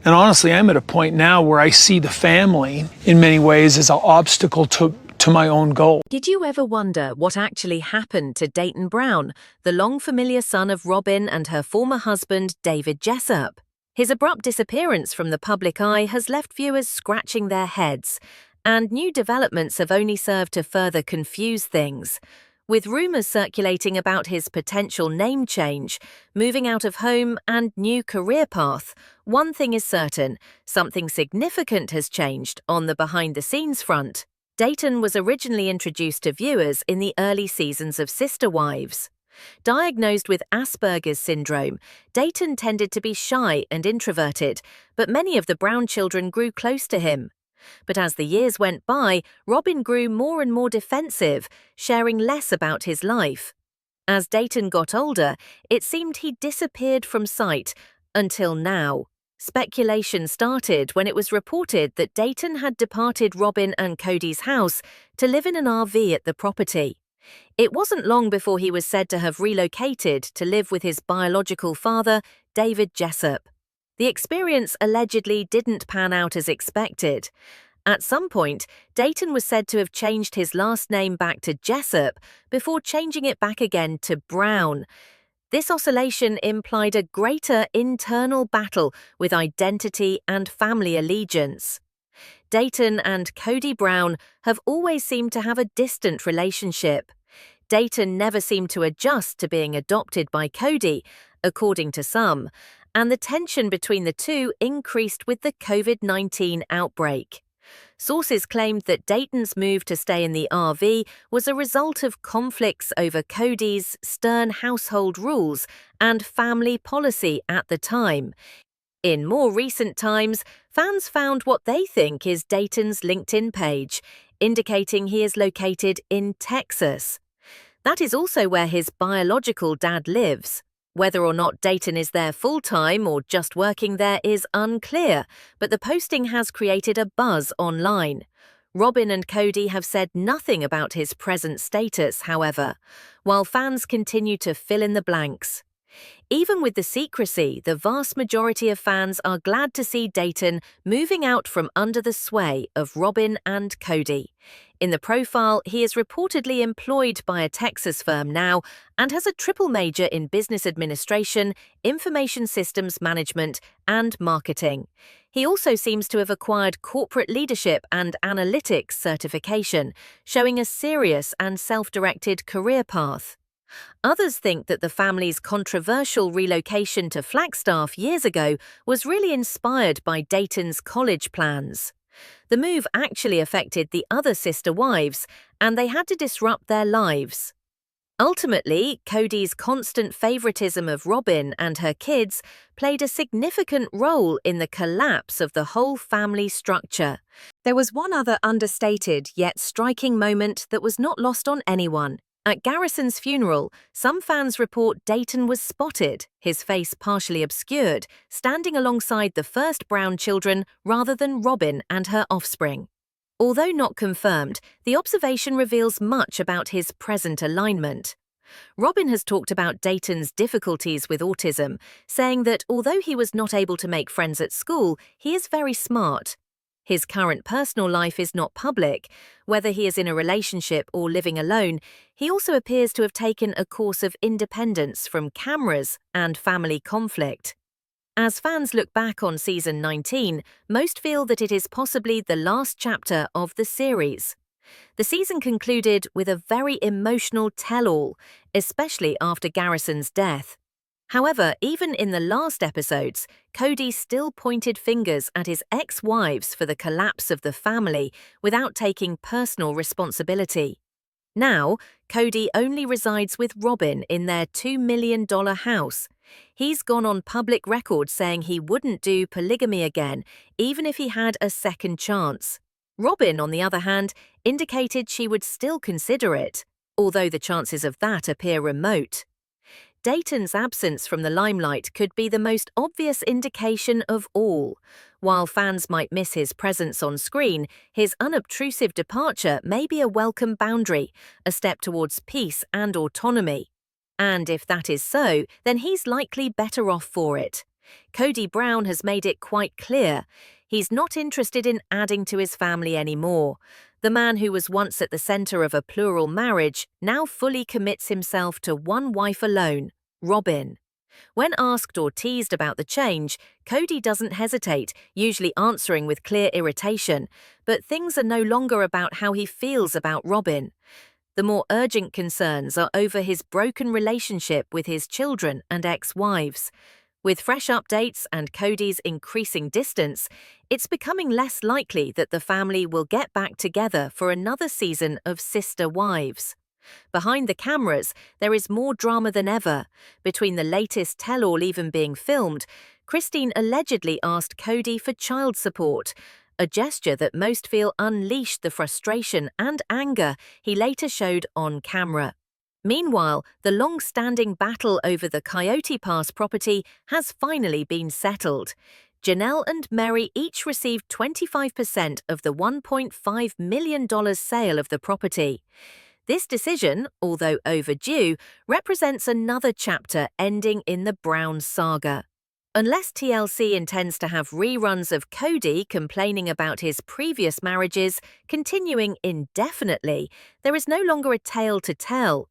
And honestly, I'm at a point now where I see the family in many ways as an obstacle to my own goal. Did you ever wonder what actually happened to Dayton Brown, the long familiar son of Robin and her former husband, David Jessup? His abrupt disappearance from the public eye has left viewers scratching their heads, and new developments have only served to further confuse things. With rumors circulating about his potential name change, moving out of home, and new career path, one thing is certain: something significant has changed on the behind-the-scenes front. Dayton was originally introduced to viewers in the early seasons of Sister Wives. Diagnosed with Asperger's syndrome, Dayton tended to be shy and introverted, but many of the Brown children grew close to him. But as the years went by, Robin grew more and more defensive, sharing less about his life. As Dayton got older, it seemed he disappeared from sight, until now. Speculation started when it was reported that Dayton had departed Robin and Kody's house to live in an RV at the property. It wasn't long before he was said to have relocated to live with his biological father, David Jessup. The experience allegedly didn't pan out as expected. At some point, Dayton was said to have changed his last name back to Jessup before changing it back again to Brown. This oscillation implied a greater internal battle with identity and family allegiance. Dayton and Kody Brown have always seemed to have a distant relationship. Dayton never seemed to adjust to being adopted by Kody, according to some, and the tension between the two increased with the COVID-19 outbreak. Sources claimed that Dayton's move to stay in the RV was a result of conflicts over Kody's stern household rules and family policy at the time. In more recent times, fans found what they think is Dayton's LinkedIn page, indicating he is located in Texas. That is also where his biological dad lives. Whether or not Dayton is there full-time or just working there is unclear, but the posting has created a buzz online. Robin and Kody have said nothing about his present status, however, while fans continue to fill in the blanks. Even with the secrecy, the vast majority of fans are glad to see Dayton moving out from under the sway of Robin and Kody. In the profile, he is reportedly employed by a Texas firm now and has a triple major in business administration, information systems management, and marketing. He also seems to have acquired corporate leadership and analytics certification, showing a serious and self-directed career path. Others think that the family's controversial relocation to Flagstaff years ago was really inspired by Dayton's college plans. The move actually affected the other sister wives, and they had to disrupt their lives. Ultimately, Kody's constant favoritism of Robin and her kids played a significant role in the collapse of the whole family structure. There was one other understated yet striking moment that was not lost on anyone. At Garrison's funeral, some fans report Dayton was spotted, his face partially obscured, standing alongside the first Brown children rather than Robin and her offspring. Although not confirmed, the observation reveals much about his present alignment. Robin has talked about Dayton's difficulties with autism, saying that although he was not able to make friends at school, he is very smart. His current personal life is not public. Whether he is in a relationship or living alone, he also appears to have taken a course of independence from cameras and family conflict. As fans look back on season 19, most feel that it is possibly the last chapter of the series. The season concluded with a very emotional tell-all, especially after Garrison's death. However, even in the last episodes, Kody still pointed fingers at his ex-wives for the collapse of the family without taking personal responsibility. Now, Kody only resides with Robin in their $2 million house. He's gone on public record saying he wouldn't do polygamy again, even if he had a second chance. Robin, on the other hand, indicated she would still consider it, although the chances of that appear remote. Dayton's absence from the limelight could be the most obvious indication of all. While fans might miss his presence on screen, his unobtrusive departure may be a welcome boundary, a step towards peace and autonomy. And if that is so, then he's likely better off for it. Kody Brown has made it quite clear he's not interested in adding to his family anymore. The man who was once at the center of a plural marriage now fully commits himself to one wife alone, Robin. When asked or teased about the change, Kody doesn't hesitate, usually answering with clear irritation, but things are no longer about how he feels about Robin. The more urgent concerns are over his broken relationship with his children and ex-wives. With fresh updates and Kody's increasing distance, it's becoming less likely that the family will get back together for another season of Sister Wives. Behind the cameras, there is more drama than ever. Between the latest tell-all even being filmed, Christine allegedly asked Kody for child support, a gesture that most feel unleashed the frustration and anger he later showed on camera. Meanwhile, the long-standing battle over the Coyote Pass property has finally been settled. Janelle and Mary each received 25% of the $1.5 million sale of the property. This decision, although overdue, represents another chapter ending in the Brown saga. Unless TLC intends to have reruns of Kody complaining about his previous marriages continuing indefinitely, there is no longer a tale to tell.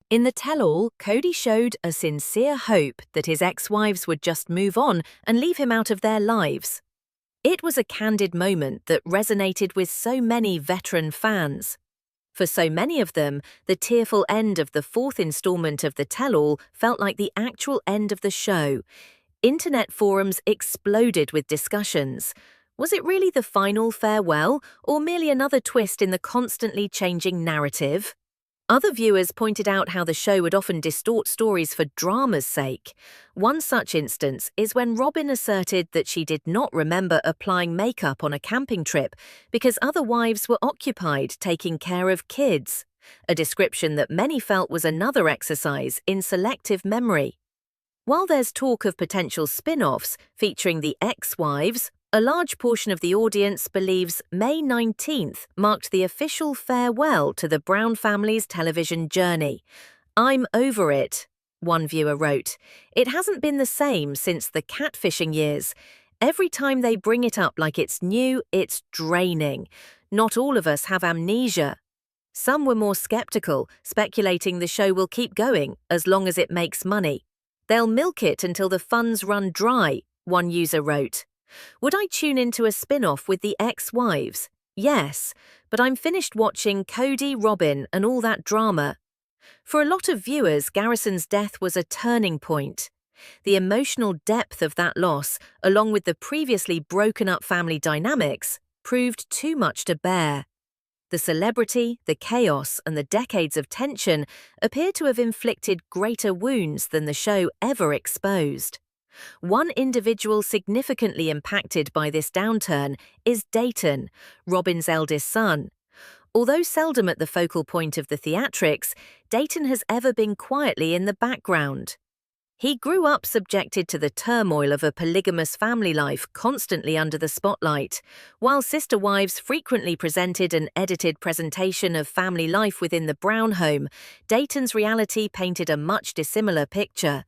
In the tell-all, Kody showed a sincere hope that his ex-wives would just move on and leave him out of their lives. It was a candid moment that resonated with so many veteran fans. For so many of them, the tearful end of the fourth installment of the tell-all felt like the actual end of the show. Internet forums exploded with discussions. Was it really the final farewell, or merely another twist in the constantly changing narrative? Other viewers pointed out how the show would often distort stories for drama's sake. One such instance is when Robin asserted that she did not remember applying makeup on a camping trip because other wives were occupied taking care of kids, a description that many felt was another exercise in selective memory. While there's talk of potential spin-offs featuring the ex-wives, a large portion of the audience believes May 19th marked the official farewell to the Brown family's television journey. "I'm over it," one viewer wrote. "It hasn't been the same since the catfishing years. Every time they bring it up like it's new, it's draining. Not all of us have amnesia." Some were more skeptical, speculating the show will keep going as long as it makes money. "They'll milk it until the funds run dry," one user wrote. "Would I tune into a spin-off with the ex-wives? Yes, but I'm finished watching Kody, Robin, and all that drama." For a lot of viewers, Garrison's death was a turning point. The emotional depth of that loss, along with the previously broken-up family dynamics, proved too much to bear. The celebrity, the chaos, and the decades of tension appear to have inflicted greater wounds than the show ever exposed. One individual significantly impacted by this downturn is Dayton, Robin's eldest son. Although seldom at the focal point of the theatrics, Dayton has ever been quietly in the background. He grew up subjected to the turmoil of a polygamous family life constantly under the spotlight. While Sister Wives frequently presented an edited presentation of family life within the Brown home, Dayton's reality painted a much dissimilar picture.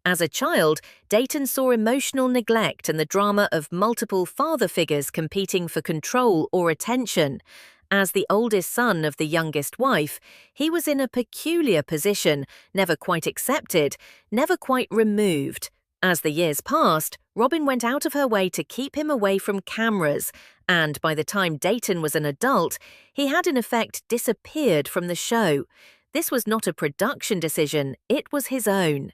As a child, Dayton saw emotional neglect and the drama of multiple father figures competing for control or attention. As the oldest son of the youngest wife, he was in a peculiar position, never quite accepted, never quite removed. As the years passed, Robin went out of her way to keep him away from cameras, and by the time Dayton was an adult, he had in effect disappeared from the show. This was not a production decision, it was his own.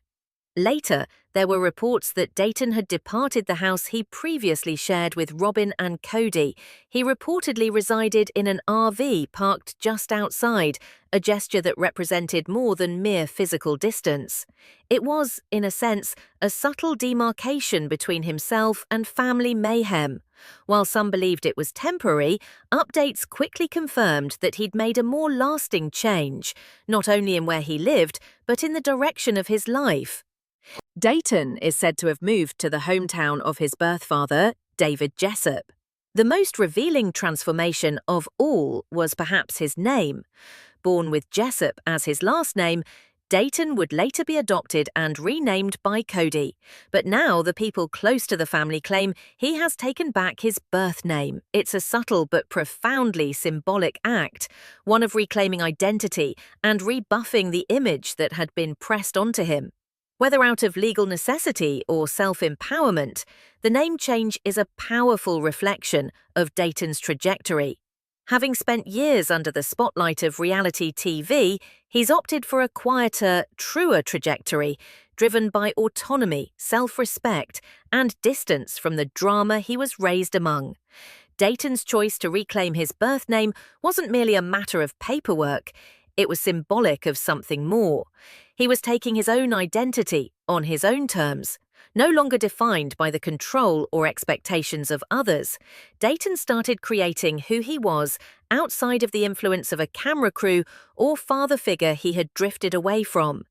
Later, there were reports that Dayton had departed the house he previously shared with Robin and Kody. He reportedly resided in an RV parked just outside, a gesture that represented more than mere physical distance. It was, in a sense, a subtle demarcation between himself and family mayhem. While some believed it was temporary, updates quickly confirmed that he'd made a more lasting change, not only in where he lived, but in the direction of his life. Dayton is said to have moved to the hometown of his birth father, David Jessup. The most revealing transformation of all was perhaps his name. Born with Jessup as his last name, Dayton would later be adopted and renamed by Kody, but now the people close to the family claim he has taken back his birth name. It's a subtle but profoundly symbolic act, one of reclaiming identity and rebuffing the image that had been pressed onto him. Whether out of legal necessity or self-empowerment, the name change is a powerful reflection of Dayton's trajectory. Having spent years under the spotlight of reality TV, he's opted for a quieter, truer trajectory, driven by autonomy, self-respect, and distance from the drama he was raised among. Dayton's choice to reclaim his birth name wasn't merely a matter of paperwork, it was symbolic of something more. He was taking his own identity on his own terms. No longer defined by the control or expectations of others, Dayton started creating who he was outside of the influence of a camera crew or father figure he had drifted away from.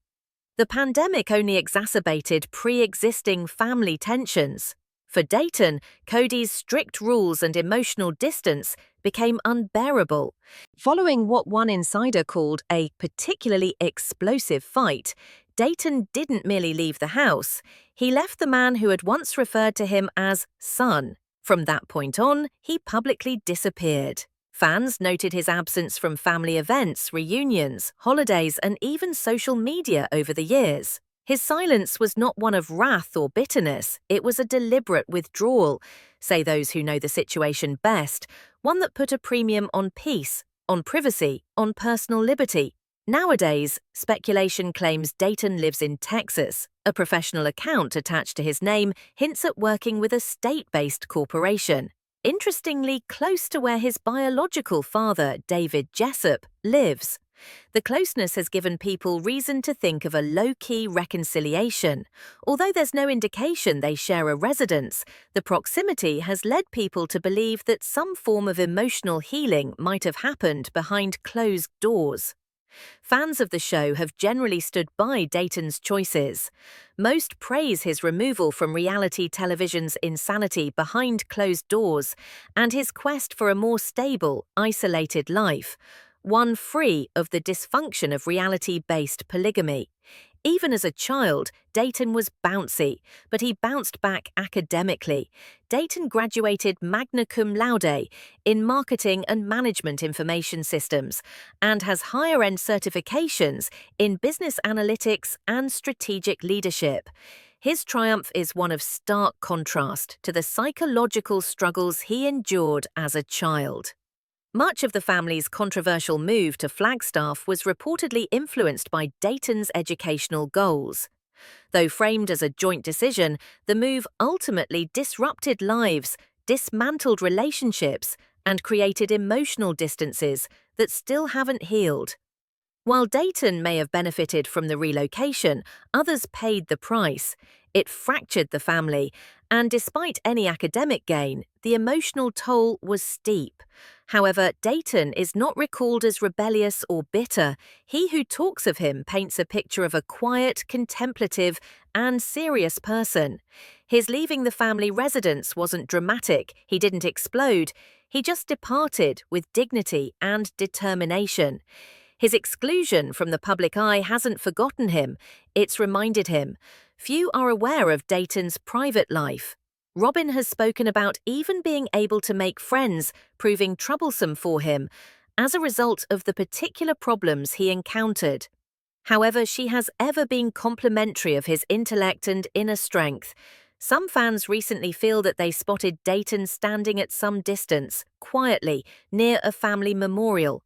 The pandemic only exacerbated pre-existing family tensions. For Dayton, Kody's strict rules and emotional distance became unbearable. Following what one insider called a particularly explosive fight, Dayton didn't merely leave the house, he left the man who had once referred to him as son. From that point on, he publicly disappeared. Fans noted his absence from family events, reunions, holidays, and even social media over the years. His silence was not one of wrath or bitterness, it was a deliberate withdrawal, say those who know the situation best, one that put a premium on peace, on privacy, on personal liberty. Nowadays, speculation claims Dayton lives in Texas. A professional account attached to his name hints at working with a state-based corporation, interestingly close to where his biological father, David Jessup, lives. The closeness has given people reason to think of a low-key reconciliation. Although there's no indication they share a residence, the proximity has led people to believe that some form of emotional healing might have happened behind closed doors. Fans of the show have generally stood by Dayton's choices. Most praise his removal from reality television's insanity behind closed doors and his quest for a more stable, isolated life, one free of the dysfunction of reality-based polygamy. Even as a child, Dayton was bouncy, but he bounced back academically. Dayton graduated magna cum laude in marketing and management information systems and has higher-end certifications in business analytics and strategic leadership. His triumph is one of stark contrast to the psychological struggles he endured as a child. Much of the family's controversial move to Flagstaff was reportedly influenced by Dayton's educational goals. Though framed as a joint decision, the move ultimately disrupted lives, dismantled relationships, and created emotional distances that still haven't healed. While Dayton may have benefited from the relocation, others paid the price. It fractured the family, and despite any academic gain, the emotional toll was steep. However, Dayton is not recalled as rebellious or bitter. He who talks of him paints a picture of a quiet, contemplative, and serious person. His leaving the family residence wasn't dramatic, he didn't explode, he just departed with dignity and determination. His exclusion from the public eye hasn't forgotten him, it's reminded him. Few are aware of Dayton's private life. Robin has spoken about even being able to make friends proving troublesome for him as a result of the particular problems he encountered. However, she has ever been complimentary of his intellect and inner strength. Some fans recently feel that they spotted Dayton standing at some distance, quietly, near a family memorial.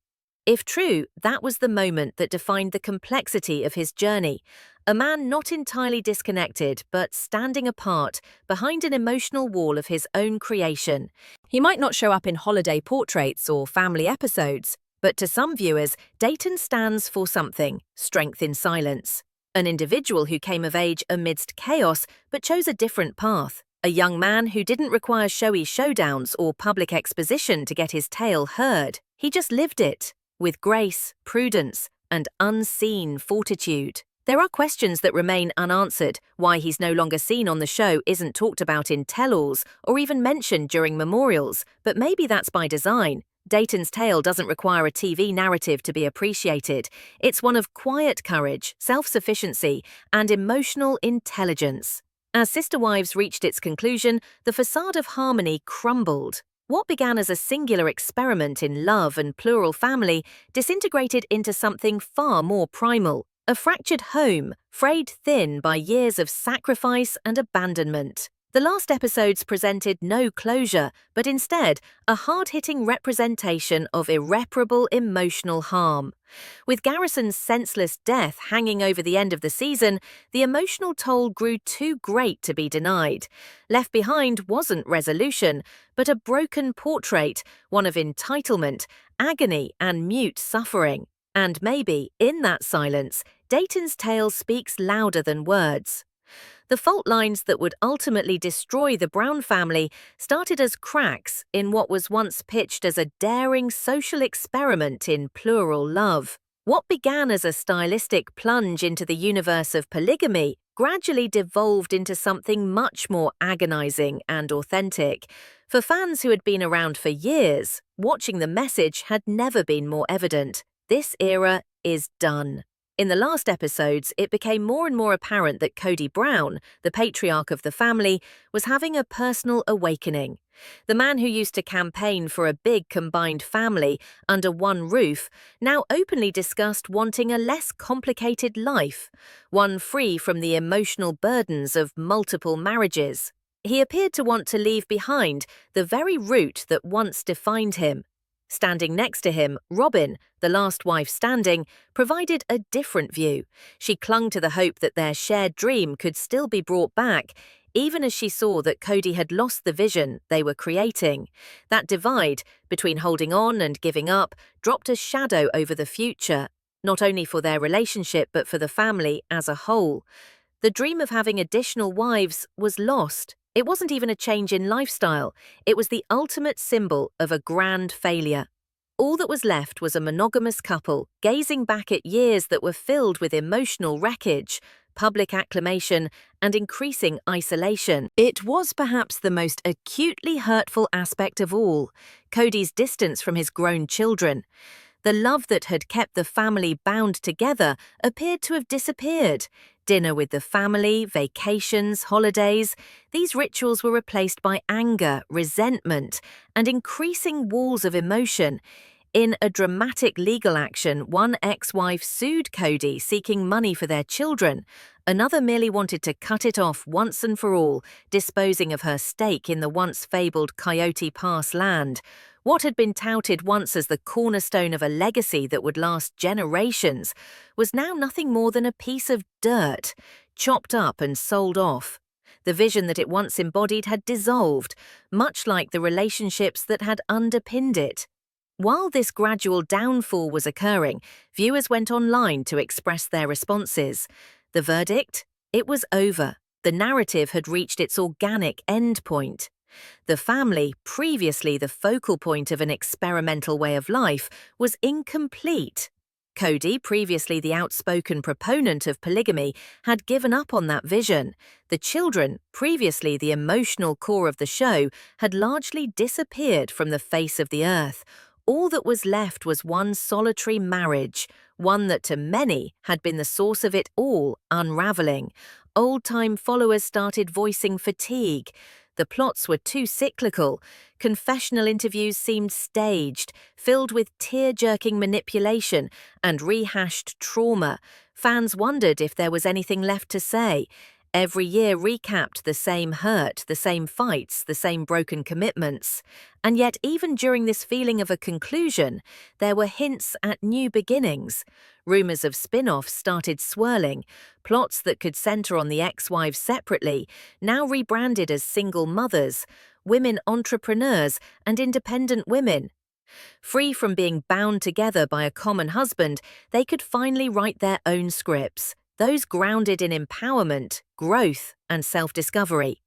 If true, that was the moment that defined the complexity of his journey. A man not entirely disconnected, but standing apart, behind an emotional wall of his own creation. He might not show up in holiday portraits or family episodes, but to some viewers, Dayton stands for something: strength in silence. An individual who came of age amidst chaos, but chose a different path. A young man who didn't require showy showdowns or public exposition to get his tale heard. He just lived it, with grace, prudence, and unseen fortitude. There are questions that remain unanswered. Why he's no longer seen on the show isn't talked about in tell-alls or even mentioned during memorials, but maybe that's by design. Dayton's tale doesn't require a TV narrative to be appreciated. It's one of quiet courage, self-sufficiency, and emotional intelligence. As Sister Wives reached its conclusion, the facade of harmony crumbled. What began as a singular experiment in love and plural family disintegrated into something far more primal, a fractured home, frayed thin by years of sacrifice and abandonment. The last episodes presented no closure, but instead a hard-hitting representation of irreparable emotional harm. With Garrison's senseless death hanging over the end of the season, the emotional toll grew too great to be denied. Left behind wasn't resolution, but a broken portrait, one of entitlement, agony, and mute suffering. And maybe, in that silence, Dayton's tale speaks louder than words. The fault lines that would ultimately destroy the Brown family started as cracks in what was once pitched as a daring social experiment in plural love. What began as a stylistic plunge into the universe of polygamy gradually devolved into something much more agonizing and authentic. For fans who had been around for years, watching the message had never been more evident. This era is done. In the last episodes, it became more and more apparent that Kody Brown, the patriarch of the family, was having a personal awakening. The man who used to campaign for a big combined family under one roof now openly discussed wanting a less complicated life, one free from the emotional burdens of multiple marriages. He appeared to want to leave behind the very root that once defined him. Standing next to him, Robin, the last wife standing, provided a different view. She clung to the hope that their shared dream could still be brought back, even as she saw that Kody had lost the vision they were creating. That divide between holding on and giving up dropped a shadow over the future, not only for their relationship but for the family as a whole. The dream of having additional wives was lost. It wasn't even a change in lifestyle. It was the ultimate symbol of a grand failure. All that was left was a monogamous couple, gazing back at years that were filled with emotional wreckage, public acclamation, and increasing isolation. It was perhaps the most acutely hurtful aspect of all, Kody's distance from his grown children. The love that had kept the family bound together appeared to have disappeared. Dinner with the family, vacations, holidays, these rituals were replaced by anger, resentment, and increasing walls of emotion. In a dramatic legal action, one ex-wife sued Kody, seeking money for their children. Another merely wanted to cut it off once and for all, disposing of her stake in the once fabled Coyote Pass land. What had been touted once as the cornerstone of a legacy that would last generations was now nothing more than a piece of dirt, chopped up and sold off. The vision that it once embodied had dissolved, much like the relationships that had underpinned it. While this gradual downfall was occurring, viewers went online to express their responses. The verdict? It was over. The narrative had reached its organic endpoint. The family, previously the focal point of an experimental way of life, was incomplete. Kody, previously the outspoken proponent of polygamy, had given up on that vision. The children, previously the emotional core of the show, had largely disappeared from the face of the earth. All that was left was one solitary marriage, one that to many had been the source of it all unraveling. Old-time followers started voicing fatigue. The plots were too cyclical. Confessional interviews seemed staged, filled with tear-jerking manipulation and rehashed trauma. Fans wondered if there was anything left to say. Every year recapped the same hurt, the same fights, the same broken commitments. And yet, even during this feeling of a conclusion, there were hints at new beginnings. Rumors of spin-offs started swirling, plots that could center on the ex-wives separately, now rebranded as single mothers, women entrepreneurs, and independent women. Free from being bound together by a common husband, they could finally write their own scripts, those grounded in empowerment, growth, and self-discovery.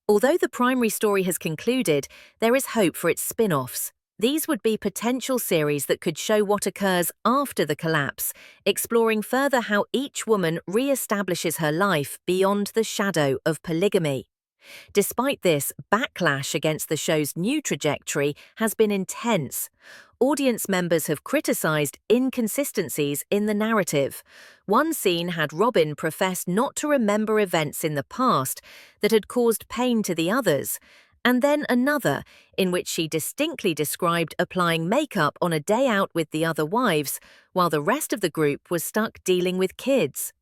Although the primary story has concluded, there is hope for its spin-offs. These would be potential series that could show what occurs after the collapse, exploring further how each woman re-establishes her life beyond the shadow of polygamy. Despite this, backlash against the show's new trajectory has been intense. Audience members have criticized inconsistencies in the narrative. One scene had Robin profess not to remember events in the past that had caused pain to the others, and then another in which she distinctly described applying makeup on a day out with the other wives, while the rest of the group was stuck dealing with kids.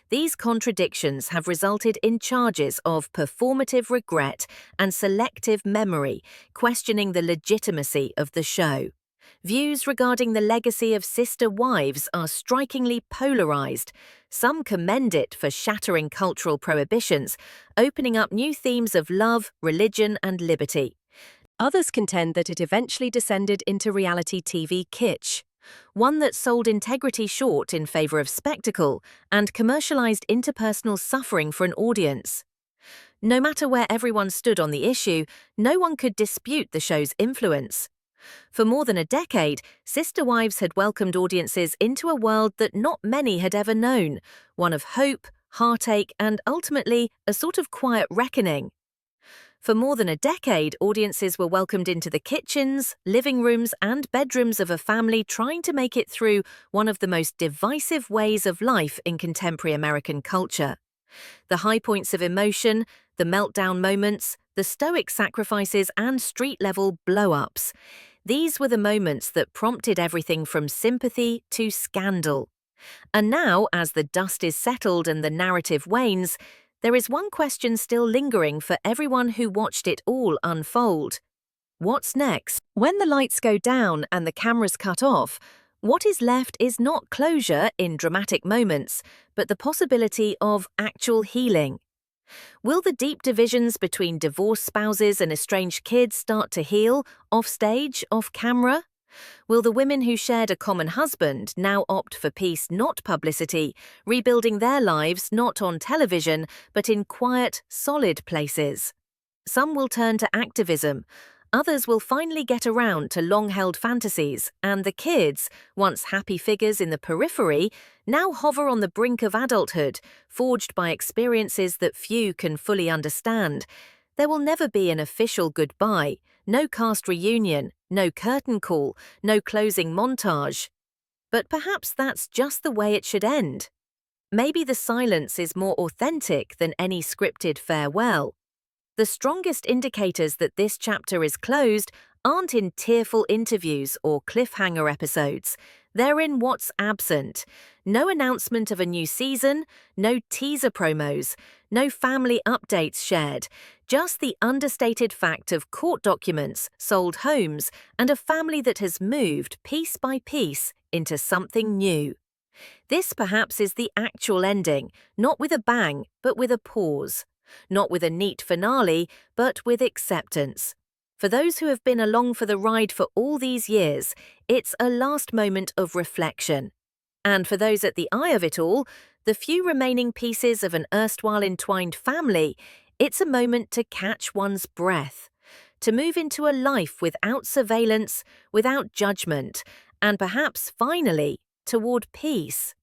These contradictions have resulted in charges of performative regret and selective memory, questioning the legitimacy of the show. Views regarding the legacy of sister wives are strikingly polarized. Some commend it for shattering cultural prohibitions, opening up new themes of love, religion, and liberty. Others contend that it eventually descended into reality TV kitsch, one that sold integrity short in favor of spectacle and commercialized interpersonal suffering for an audience. No matter where everyone stood on the issue, no one could dispute the show's influence. For more than a decade, Sister Wives had welcomed audiences into a world that not many had ever known, one of hope, heartache, and ultimately a sort of quiet reckoning. For more than a decade, audiences were welcomed into the kitchens, living rooms, and bedrooms of a family trying to make it through one of the most divisive ways of life in contemporary American culture. The high points of emotion, the meltdown moments, the stoic sacrifices, and street-level blow-ups. These were the moments that prompted everything from sympathy to scandal. And now, as the dust is settled and the narrative wanes, there is one question still lingering for everyone who watched it all unfold. What's next? When the lights go down and the cameras cut off, what is left is not closure in dramatic moments, but the possibility of actual healing. Will the deep divisions between divorced spouses and estranged kids start to heal, off-stage, off-camera? Will the women who shared a common husband now opt for peace, not publicity, rebuilding their lives not on television, but in quiet, solid places? Some will turn to activism. Others will finally get around to long-held fantasies, and the kids, once happy figures in the periphery, now hover on the brink of adulthood, forged by experiences that few can fully understand. There will never be an official goodbye, no cast reunion, no curtain call, no closing montage. But perhaps that's just the way it should end. Maybe the silence is more authentic than any scripted farewell. The strongest indicators that this chapter is closed aren't in tearful interviews or cliffhanger episodes. They're in what's absent. No announcement of a new season, no teaser promos, no family updates shared, just the understated fact of court documents, sold homes, and a family that has moved piece by piece into something new. This perhaps is the actual ending, not with a bang, but with a pause. Not with a neat finale, but with acceptance. For those who have been along for the ride for all these years, it's a last moment of reflection. And for those at the eye of it all, the few remaining pieces of an erstwhile entwined family, it's a moment to catch one's breath, to move into a life without surveillance, without judgment, and perhaps finally toward peace.